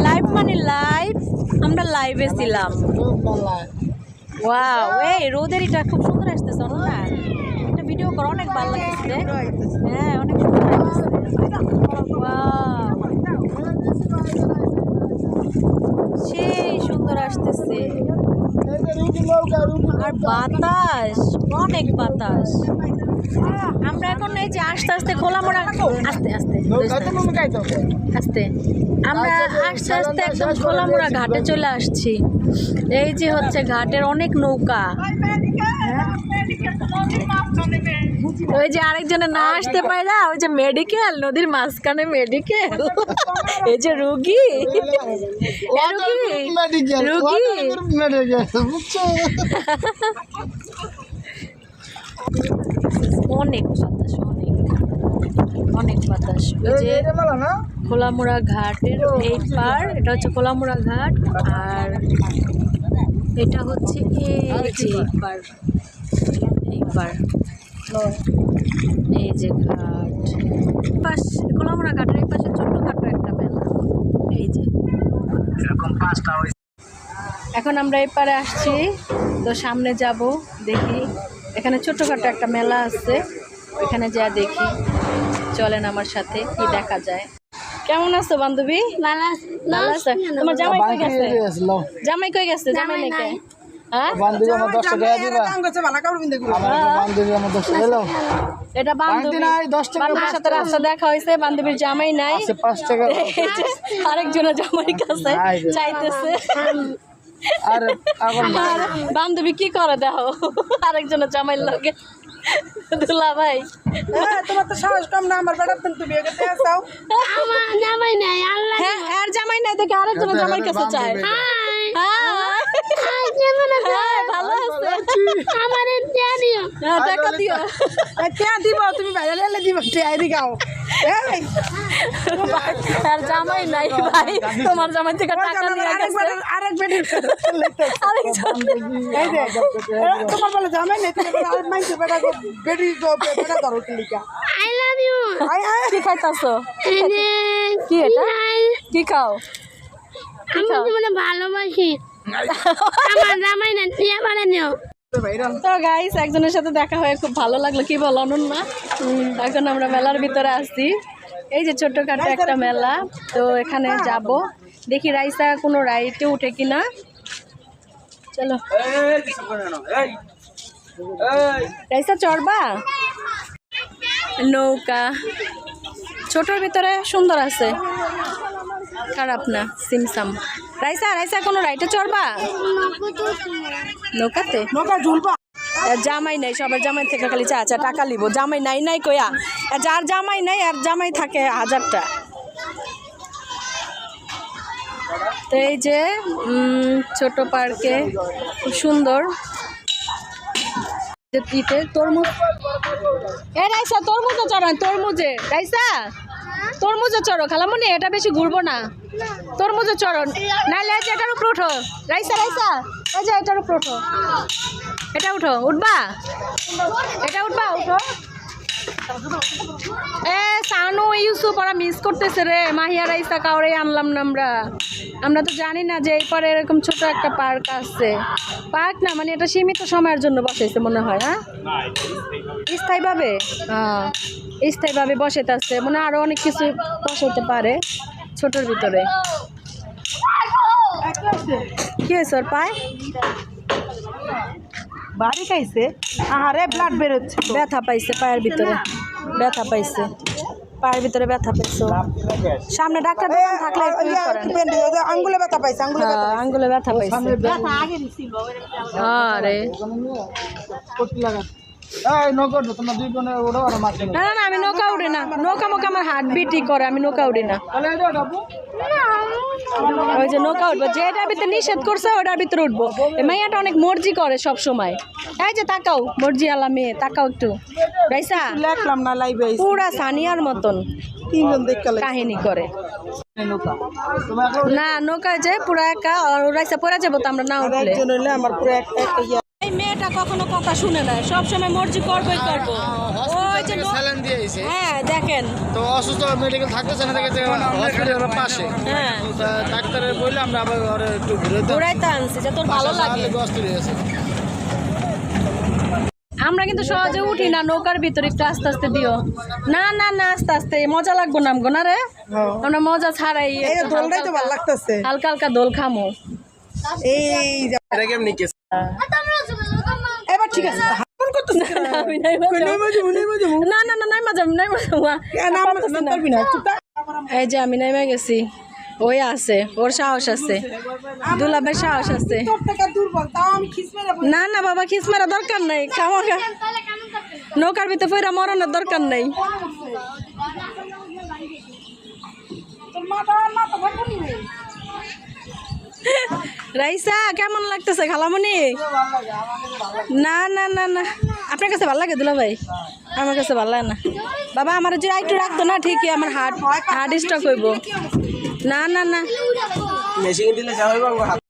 Live মানে live, আমরা লাইভে ছিলাম। ওয়াও, এই রোদের এটা খুব সুন্দর আসতেছে না? একটা ভিডিও কর, অনেক ভালো লাগছে। হ্যাঁ, অনেক সুন্দর লাগতেছে। ওয়াও, সেই সুন্দর আসতেছে। আর বাতাস, অনেক বাতাস। আমরা এখন এই যে আস্তে আস্তে খোলামোড়া, আস্তে আস্তে আস্তে আমরা আস্তে আস্তে একদম খোলামোড়া ঘাটে চলে আসছি। এই যে হচ্ছে ঘাটের অনেক নৌকা। ওই যে আরেকজনে না আসতে পারে না, ওই যে মেডিকেল, নদীর মাঝখানে মেডিকেল। এই যে রুগী রুগী অনেক বাতাস, অনেক বাতাস। ওই যে খোলামোড়া ঘাটের এই পার, এটা হচ্ছে খোলামোড়া ঘাট, আর এটা হচ্ছে এই যে এই পার, এই যে ঘাট পাশ, খোলামোড়া ঘাটের এই পাশে ছোট্টখাটো একটা মেলা। এই যে এখন আমরা এই পারে আসছি, তো সামনে যাব, দেখি এখানে ছোট্টখাটো একটা মেলা আছে, ওইখানে যা দেখি। চলেন আমার সাথে, কি দেখা যায়। কেমন আছো বান্ধবী? ভালো আছে। তোমার জামাই কই গেছে? জামাই কই গেছে? জামাই নাকি? হ্যাঁ, বান্ধবী আমার 10 টাকা দিবা। বান্ধবী আমার 10 টাকা দাও। এটা বান্ধবী নাই, 10 টাকা। বান্ধবীর সাথে রাস্তা দেখা হইছে, বান্ধবীর জামাই নাই, আছে 5 টাকা। আরেকজনের জামাই কাছে চাইতেছে। আর বান্ধবী কি করে দেখো, আরেকজনের জামাইর লগে। দুলা ভাই, তোমার তো সাহস কম না, আমার বেটা তুমি বিয়ে করতে আসো। আমার জামাই নাই, আল্লাহ। হ্যাঁ, আর জামাই নাই দেখে আরেকজনের জামাইর কাছে চায়। ভালো আছে, আমার টিয়া দিও। হ্যাঁ, টাকা দিও। টিয়া দিব, তুমি বাইরে লেলে দিব, টিয়া দিগাও। আর জামাই নাই ভাই, তোমার জামাই থেকে টাকা নিয়ে গেছে আরেক বেটির আরেকজন। এই যে তোমার বলে জামাই নাই, তুমি বলে আরেক মাইছে বেটা বেটি তো বেটা ধরো লিখা। I love you. কি খাইতাছো? কি এটা? কি খাও? আমি তোমাকে ভালোবাসি। আমার জামাই না, টিয়া বানানিও। তো গাইস, একজনের সাথে দেখা হয়ে খুব ভালো লাগলো, কি বল অনন্যা? এখন আমরা মেলার ভিতরে আসছি। এই যে ছোট্টখাটো একটা মেলা, তো এখানে যাব, দেখি রাইসা কোনো রাইডে উঠে কিনা। চলো রাইসা, চড়বা? নৌকা ছোটর ভিতরে সুন্দর আছে, খারাপ না, সিমসাম। রাইসা, রাইসা কোনো রাইডে চড়বা? নৌকাতে? নৌকা ঝুলবা? জামাই নাই, সবার জামাই থেকে খালি চা টাকা লিব। জামাই নাই নাই কয়া, যার জামাই নাই আর জামাই থাকে 1000টা। তো এই যে ছোট পার্কে খুব সুন্দর তরমুজ। এ রাইসা, তরমুজও চড়ো, তরমুজে। রাইসা, তরমুজও চড়ো খালামুনি, এটা বেশি ঘুরবো না। তরমুজও চড়ো, নাহলে এটার উপরে উঠো। রাইসা, রাইসা, এই যে এটার উপরে উঠো, এটা উঠো, উঠবা? এটা উঠবা? উঠো। এ সানু ইউসুফ ওরা মিস করতেছে রে, মাহিয়া রাইসা কাউরে আনলাম না আমরা তো জানি না যে এই পারে এরকম ছোট একটা পার্ক আছে। পার্ক না, মানে এটা সীমিত সময়ের জন্য বসাইছে মনে হয়। হ্যাঁ, স্থায়ীভাবে, হ্যাঁ স্থায়ীভাবে বসাইতে আসছে মনে হয়, আরো অনেক কিছু বসাইতে পারে ছোটর ভিতরে। কি হয়েছে ওর পায়ে? বাড়ি খাইছে, আহারে ব্লাড বের হচ্ছে, ব্যথা পাইছে পায়ের ভিতরে, ব্যথা পাইছে পায়ের ভিতরে, ব্যথা পাইছে। সামনে ডাক্তার থাকলে আঙ্গুলে ব্যথা পাইছে, আঙ্গুলে ব্যথা পাইছে। আরে না না, আমি নৌকা উঠি না, নৌকা মোকা আমার হার্ট বিটই করে, আমি নৌকা উঠি না। ওই যে নৌকা উঠবো, যেটার ভিতরে নিষেধ করছে ওটার ভিতরে উঠবো। এই মাইয়াটা অনেক মর্জি করে সব সময়। এই যে তাকাও, মর্জি আলা মেয়ে, তাকাও একটু। রাইসা দেখলাম না লাইভে, পুরা সানিয়ার মতন কাহিনী করে। না নৌকায় যে পুরা একা, রাইসা পড়ে যাবো তো আমরা না উঠলে। এই মেয়েটা না কখনো কথা শুনে না, সব সময় মর্জি করবই করবো। ওই যে স্যালাইন দিয়ে আইছে। হ্যাঁ দেখেন, তো অসুস্থ মেডিকেল থাকতেছে না, দেখে হসপিটালের পাশে। হ্যাঁ তা ডাক্তারের বললে আমরা আবার ঘরে একটু ঘুরে ঘুরাইতে আনছি যে তোর ভালো লাগে। ব্যস্ত হয়ে গেছে। আমরা কিন্তু সহজে উঠি না নৌকার ভিতরে, একটু আস্তে আস্তে দিও। না না না আস্তে আস্তে, মজা লাগবো না আমগো না রে, আমরা মজা ছাড়াই দোলটাই তো ভালো লাগতেছে। হালকা হালকা দোল খামো। এই যে এটা কেমনি কেস? এবার ঠিক আছে। হামন করতেছ কেন? আমি নাই মজা। নাই মজা, নাই মজা। না না না নাই মজা, নাই মজা। না পারবি না। চুপ থাক। এই যে আমি নেমে গেছি, ওই আছে, ওর সাহস আছে, দুলাভের সাহস আছে। তোর থেকে দুর্বল, তাও আমি খিস মেরে বলি। না না বাবা, খিস মারা দরকার নাই, খামাখা নৌকার ভিতরে পয়রা মরণের দরকার নাই। তোর মাথা ভালো নিবে। রাইসা কেমন লাগতেছে খালামণি? না না না না, আপনার কাছে ভালো লাগে দুলা ভাই? আমার কাছে ভালো লাগে না বাবা, আমার যে একটু রাখতো না, ঠিকই আমার হার্ট স্ট্রোক হইব। না না না মেশিন দিলে যা হইব।